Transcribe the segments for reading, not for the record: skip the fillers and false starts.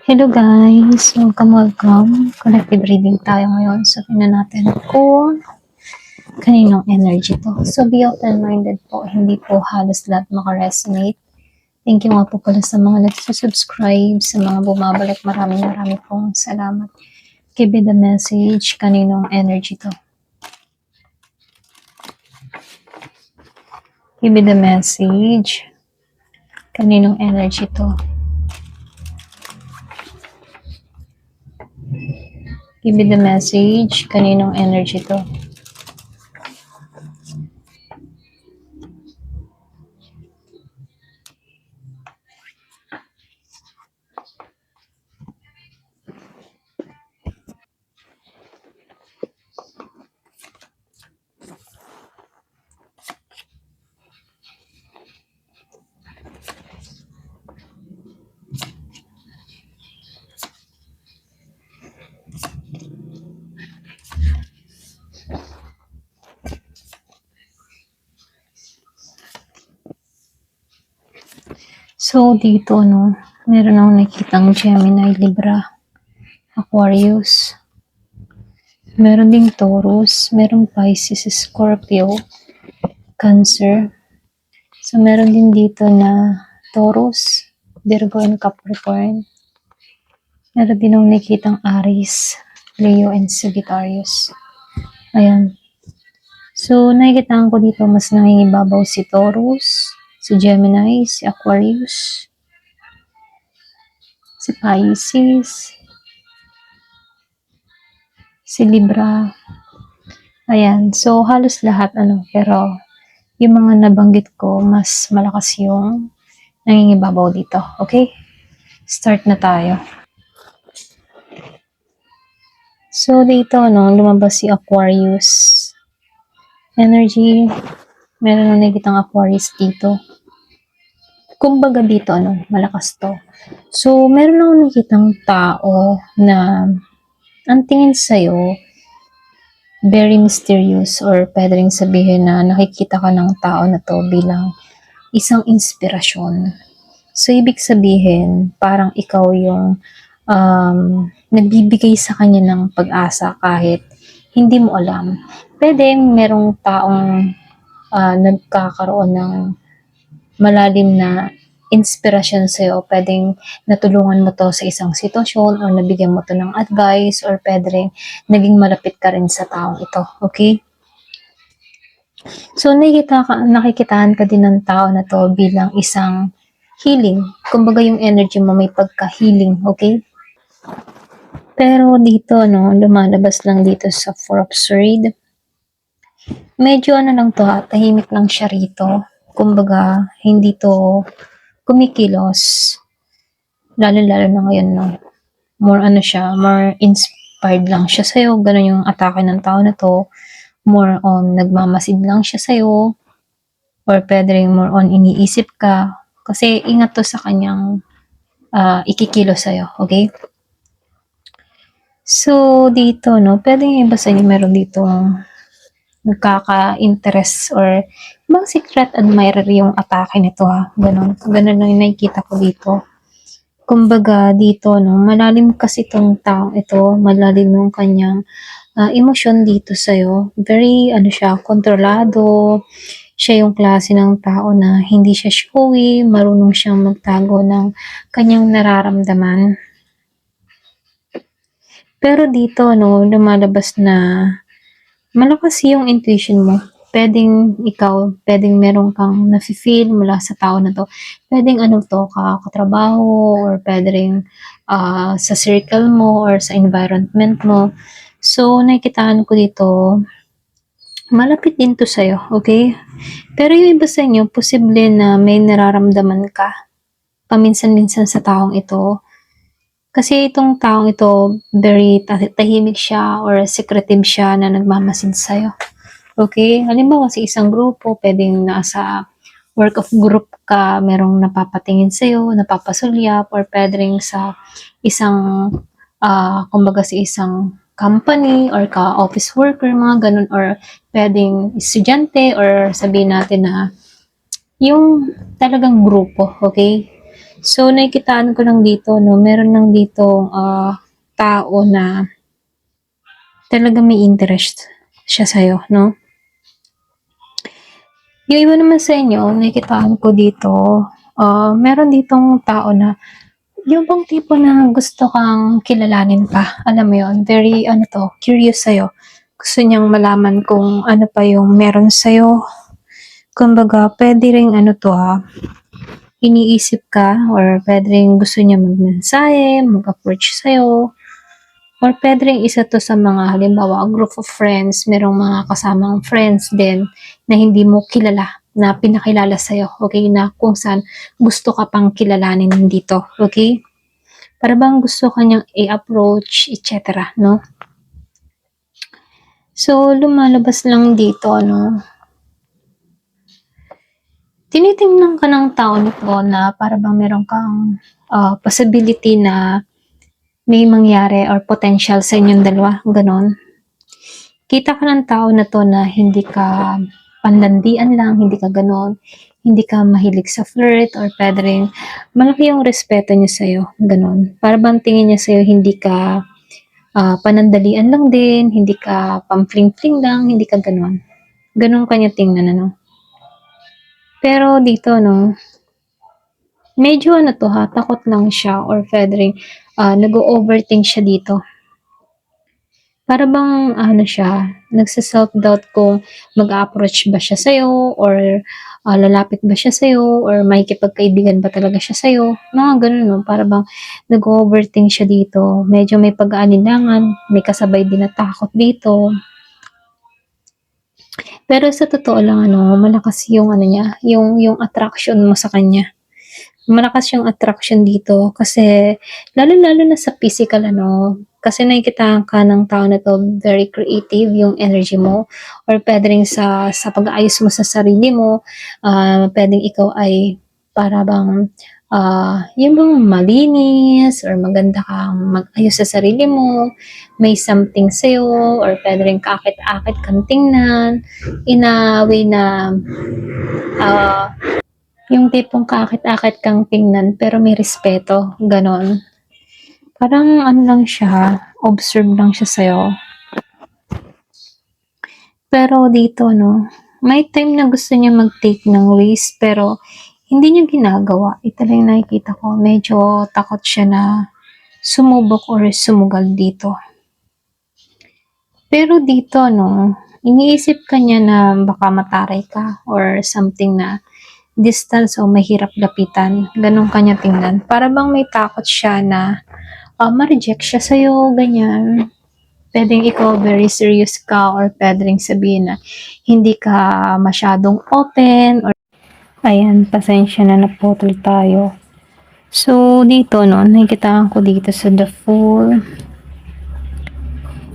Hello guys! Welcome. Collective reading tayo ngayon. So, tingnan natin kung kaninong energy to. So, be open-minded po. Hindi po halos lahat makaresonate. Thank you nga po pala sa mga nagsusubscribe, sa mga bumabalik. Maraming pong salamat. Give me the message. Kaninong energy to? Give me the message. Kaninong energy to? Give me the message. Kaninong energy to? So, dito, no, meron akong nakitang Gemini, Libra, Aquarius. Meron ding Taurus, meron Pisces, Scorpio, Cancer. So, meron din dito na Taurus, Virgo, and Capricorn. Meron din akong nakitang Aries, Leo, and Sagittarius. Ayan. So, nakikitaan ko dito mas nangingibabaw si Taurus, si Gemini, si Aquarius, si Pisces, si Libra. Ayan. So, halos lahat, pero yung mga nabanggit ko, mas malakas yung nangingibabaw dito. Okay? Start na tayo. So, dito, lumabas si Aquarius. Energy, meron na nakikitang Aquarius dito. Kumbaga dito, malakas to. So, meron akong nakikitang tao na ang tingin sa'yo, very mysterious, or pwede rin sabihin na nakikita ka ng tao na to bilang isang inspirasyon. So, ibig sabihin, parang ikaw yung nagbibigay sa kanya ng pag-asa kahit hindi mo alam. Pwede merong taong nagkakaroon ng malalim na inspirasyon sa'yo. Pwedeng natulungan mo to sa isang sitwasyon or nabigyan mo to ng advice or pwedeng naging malapit ka rin sa taong ito. Okay? So, nakikitaan ka din ng tao na to bilang isang healing. Kumbaga yung energy mo may pagka-healing. Okay? Pero dito, lumalabas lang dito sa Four of Swords. Medyo lang to tahimik lang siya rito. Kumbaga, hindi to kumikilos. Lalo-lalo na ngayon, more more inspired lang siya sa'yo. Ganun yung atake ng tao na to. More on, nagmamasid lang siya sa'yo. Or pwede rin more on, iniisip ka. Kasi ingat to sa kanyang ikikilos sa'yo. Okay? So, dito, pwedeng iba sa inyo meron dito nagkaka-interest or bang secret admirer yung atake nito Ganon lang yung nakikita ko dito. Kumbaga dito, malalim kasi itong taong ito, malalim yung kanyang emosyon dito sa'yo. Very, siya, kontrolado. Siya yung klase ng tao na hindi siya showy, marunong siyang magtago ng kanyang nararamdaman. Pero dito, lumalabas na malakas yung intuition mo. Pwedeng meron kang nafe-feel mula sa tao na to. Pwedeng katrabaho, or pwedeng sa circle mo, or sa environment mo. So, nakikitaan ko dito, malapit din to sa'yo, okay? Pero yung iba sa inyo, posible na may nararamdaman ka paminsan-minsan sa taong ito. Kasi itong taong ito, very tahimik siya or secretive siya na nagmamasid sa'yo. Okay? Halimbawa sa isang grupo, pwedeng nasa work of group ka, merong napapatingin sa'yo, napapasulyap, or pwedeng sa isang, kumbaga sa isang company or ka-office worker, mga ganun, or pwedeng estudyante, or sabihin natin na yung talagang grupo, okay? So, nakikitaan ko lang dito, no, meron lang dito tao na talaga may interest siya sa'yo, no? Yung iba naman sa inyo, nakikitaan ko dito, meron ditong tao na yung bang tipo na gusto kang kilalanin pa. Alam mo yun, very, curious sa'yo. Gusto niyang malaman kung ano pa yung meron sa'yo. Kumbaga, pwede rin iniisip ka or pwede rin gusto niya magmensahe, mag-approach sa'yo. Or pwede rin isa to sa mga halimbawa, group of friends, merong mga kasamang friends din na hindi mo kilala, na pinakilala sa'yo, okay? Na kung saan gusto ka pang kilalanin dito, okay? Para bang gusto ka niyang i-approach, etc., no? So, lumalabas lang dito, tinitingnan ka ng tao nito na para bang meron kang possibility na may mangyari or potential sa inyong dalawa, ganon. Kita ka ng tao na to na hindi ka panlandian lang, hindi ka ganon, hindi ka mahilig sa flirt or pwede rin malaki yung respeto niya sa'yo, ganon. Para bang tingin niya sa'yo hindi ka panandalian lang din, hindi ka pamfling-fling lang, hindi ka ganon. Ganon kanya tingnan, Pero dito, medyo takot lang siya or pwede rin nag-overthink siya dito. Para bang nagsa-self-doubt kung mag-a-approach ba siya sa'yo or lalapit ba siya sa'yo or makikipagkaibigan ba talaga siya sa'yo. Mga ganun, no? Para bang nag-overthink siya dito. Medyo may pag-aalinlangan, may kasabay din na takot dito. Pero sa totoo lang, malakas yung niya, yung attraction mo sa kanya. Malakas yung attraction dito kasi lalo-lalo na sa physical, kasi nakikita ka ng tao na to, very creative yung energy mo or pwede rin sa pag-aayos mo sa sarili mo, pwedeng ikaw ay para bang yung bang malinis or maganda kang mag-ayos sa sarili mo, may something sa'yo or pwede rin kaakit-akit kang tingnan in a way na yung tipong kaakit-akit kang tingnan pero may respeto, ganon. Parang lang siya, observe lang siya sa'yo. Pero dito, may time na gusto niya mag-take ng risk pero hindi niya ginagawa. Ito lang nakikita ko. Medyo takot siya na sumubok or sumugal dito. Pero dito, iniisip ka niya na baka mataray ka or something na distance o mahirap lapitan. Ganun kanya tingnan. Para bang may takot siya na ma-reject siya sa'yo, ganyan. Pwedeng ikaw very serious ka or pwedeng sabihin na hindi ka masyadong open or ayan, pasensya na naputol tayo. So, dito, nakikita ko dito sa the Fool.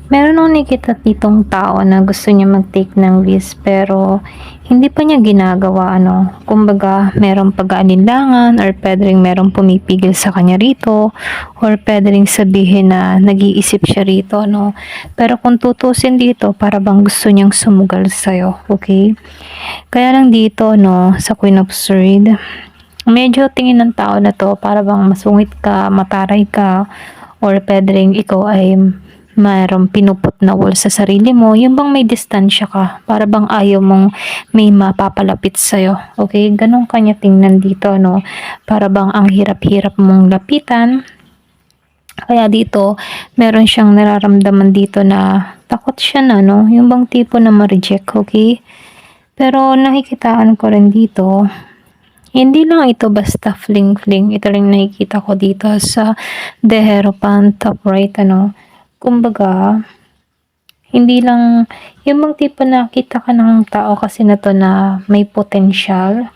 Meron akong nakikita ditong tao na gusto niya mag-take ng risk pero hindi pa niya ginagawa, Kumbaga, merong pag-aalinlangan or pwede rin merong pumipigil sa kanya rito or pwede rin sabihin na nag-iisip siya rito, Pero kung tutusin dito, para bang gusto niyang sumugal sa'yo, okay? Kaya lang dito, sa Queen of Swords, medyo tingin ng tao na to, para bang masungit ka, mataray ka, or pwede rin ikaw ay mayroong pinuput na wall sa sarili mo, yung bang may distansya ka, para bang ayaw mong may mapapalapit sa'yo, okay? Ganun kanya tingnan dito, para bang ang hirap-hirap mong lapitan, kaya dito, meron siyang nararamdaman dito na takot siya na, yung bang tipo na ma-reject, okay? Pero nakikitaan ko rin dito, hindi lang ito basta fling-fling, ito rin nakikita ko dito sa The Hierophant top right, kumbaga, hindi lang, yung bang tipo na kita ka ng tao kasi na to na may potential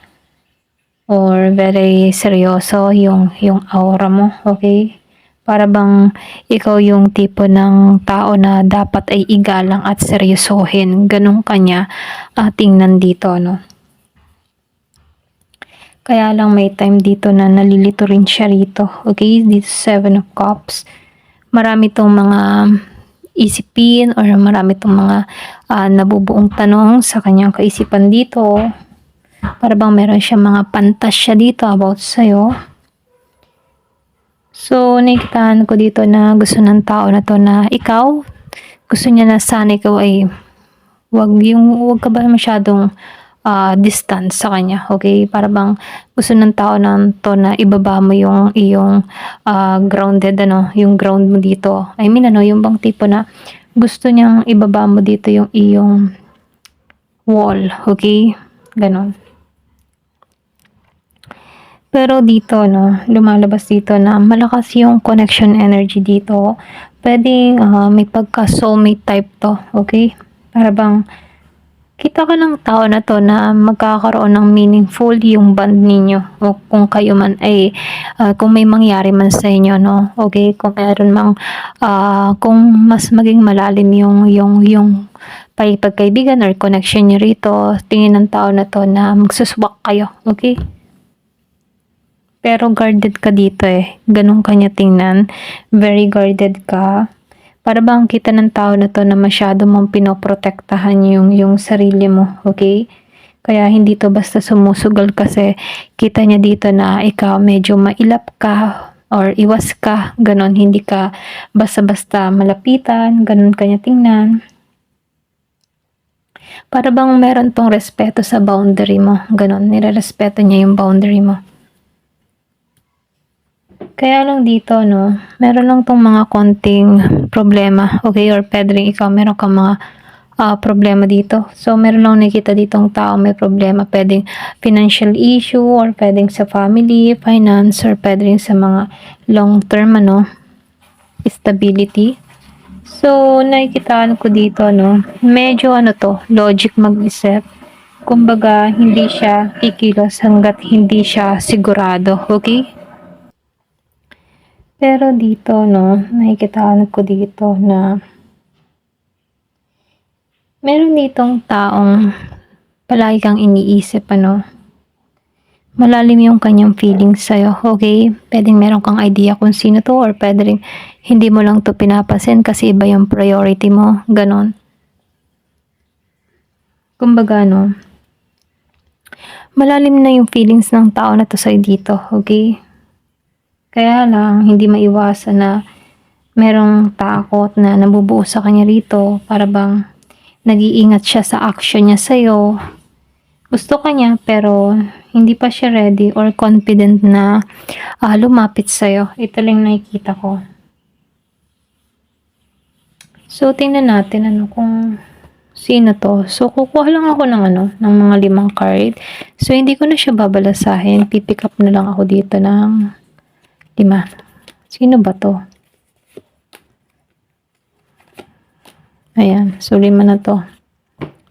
or very seryoso yung aura mo, okay? Para bang ikaw yung tipo ng tao na dapat ay igalang at seryosohin, ganun kanya tingnan dito, Kaya lang may time dito na nalilito rin siya rito, okay? Dito 7 of Cups. Marami tong mga isipin or marami tong mga nabubuong tanong sa kanyang kaisipan dito. Para bang meron siya mga pantasya dito about sa'yo. So, nakikitaan ko dito na gusto ng tao na 'to na ikaw, gusto niya na sana ikaw ay wag ka ba masyadong, distant sa kanya, okay? Para bang gusto ng tao na 'to na ibaba mo yung iyong, grounded ano, yung ground mo dito. I mean ano, yung bang tipo na gusto niyang ibaba mo dito yung iyong wall, okay? Gano'n. Pero dito 'no, lumalabas dito na malakas yung connection energy dito. Puwedeng, may pagka-soulmate type 'to, okay? Para bang kita ka ng tao na 'to na magkakaroon ng meaningful yung bond ninyo o kung kayo man ay, kung may mangyari man sa inyo 'no, okay? Kung meron mang, kung mas maging malalim yung pakikipagkaibigan or connection niyo rito, tingin ng tao na 'to na magsuswak kayo, okay? Pero guarded ka dito gano'n ka niya tingnan, very guarded ka. Para bang kita ng tao na 'to na masyado mong pinoprotektahan yung sarili mo, okay? Kaya hindi 'to basta sumusugal kasi kita niya dito na ikaw medyo mailap ka or iwas ka, gano'n. Hindi ka basta-basta malapitan, gano'n ka niya tingnan. Para bang meron 'tong respeto sa boundary mo, gano'n. Nirerespeto niya yung boundary mo. Kaya lang dito 'no, meron lang 'tong mga konting problema, okay, or puwede rin ikaw meron kang mga, problema dito. So, meron lang nakikita ditong taong may problema, puwedeng financial issue or puwedeng sa family, finance, or puwede rin sa mga long term ano, stability. So, nakikitaan ko dito 'no, medyo ano 'to, logic mag-isip. Kumbaga hindi siya kikilos hangga't hindi siya sigurado, okay? Pero dito 'no, nakikitaan ko dito na meron ditong taong palagi kang iniisip ano, malalim yung kanyang feelings sa'yo, okay? Puwedeng meron kang idea kung sino 'to or puwede ring hindi mo lang 'to pinapansin kasi iba yung priority mo, gano'n. Kumbaga 'no, malalim na yung feelings ng tao na 'to sa'yo dito, okay? Kaya lang hindi maiwasan na merong takot na nabubuo sa kanya rito para bang nag-iingat siya sa action niya sa'yo. Gusto ka niya pero hindi pa siya ready or confident na lumapit sa'yo. Ito lang nakikita ko. So, tingnan natin ano kung sino 'to. So, kukuha lang ako ng ano, ng mga 5 card. So, hindi ko na siya babalasahin. Pipick up na lang ako dito ng 5. Sino ba 'to? Ayan, so 5 na 'to.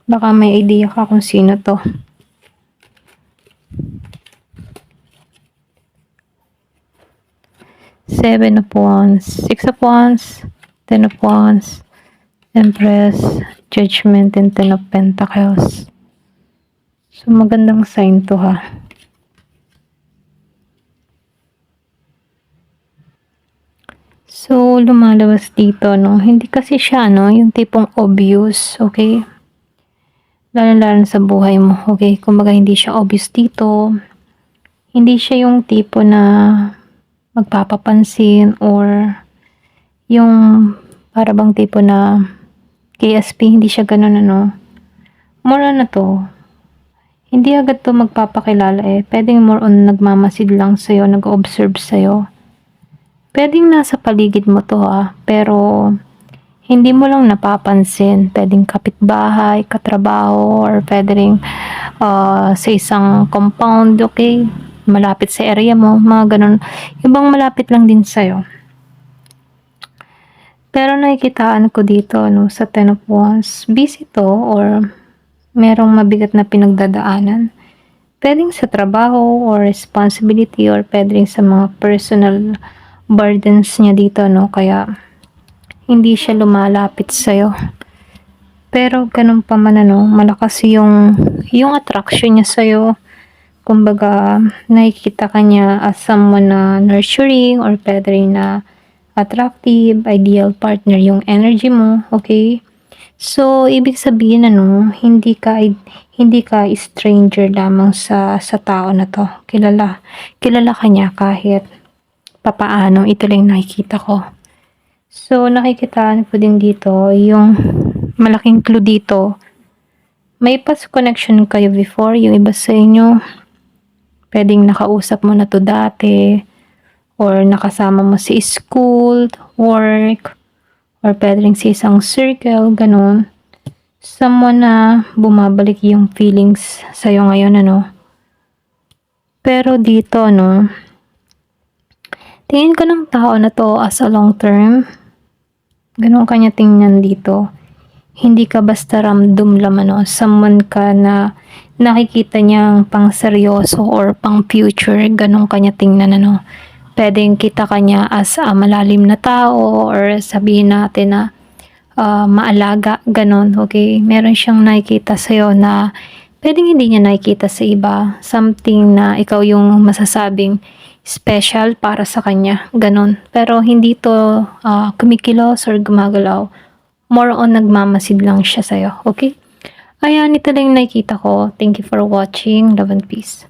Baka may idea ka kung sino 'to. Seven of Wands, Six of Wands, Ten of Wands, Empress, Judgment, and Ten of Pentacles. So, magandang sign to ha. So, lumalabas dito, no? Hindi kasi siya, no? Yung tipong obvious, okay? Lalo-lalo sa buhay mo, okay? Kumbaga, hindi siya obvious dito. Hindi siya yung tipo na magpapapansin or yung para bang tipo na KSP, hindi siya ganun, ano? More na to. Hindi agad to magpapakilala Pwedeng more on nagmamasid lang sa'yo, nag-observe sa'yo. Pwedeng nasa paligid mo to pero hindi mo lang napapansin. Pwedeng kapitbahay, katrabaho, or pwede rin sa isang compound, okay? Malapit sa area mo, mga ganun. Ibang malapit lang din sa'yo. Pero nakikitaan ko dito, no, sa Ten of Wands, busy to or merong mabigat na pinagdadaanan. Pwedeng sa trabaho or responsibility or pwedeng sa mga personal burdens niya dito, no? Kaya hindi siya lumalapit sa'yo. Pero ganun pa man ano, malakas yung attraction niya sa'yo. Kumbaga, nakikita ka niya as someone na nurturing or pwede rin na attractive, ideal partner yung energy mo, okay? So, ibig sabihin ano, hindi ka stranger lamang sa tao na to. Kilala ka niya kahit papaano, ito lang yung nakikita ko. So, nakikita ko din dito, yung malaking clue dito, may past connection kayo before, yung iba sa inyo, pwedeng nakausap mo na to dati, or nakasama mo sa school, work, or pwedeng sa isang circle, ganun. Someone na bumabalik yung feelings sa'yo ngayon, ano. Pero dito, no, tingin ko ng tao na to as a long term, ganun kanya tingnan dito. Hindi ka basta random lang, ano, someone ka na nakikita niyang pang seryoso or pang future, ganun kanya tingnan, ano. Pwedeng kita kanya as a malalim na tao or sabihin natin na maalaga, ganon, okay? Meron siyang nakikita sa'yo na pwedeng hindi niya nakikita sa iba. Something na ikaw yung masasabing special para sa kanya, ganon. Pero hindi to kumikilos or gumagalaw. More on nagmamasid lang siya sa'yo, okay? Ayan, ito lang yung nakikita ko. Thank you for watching. Love and peace.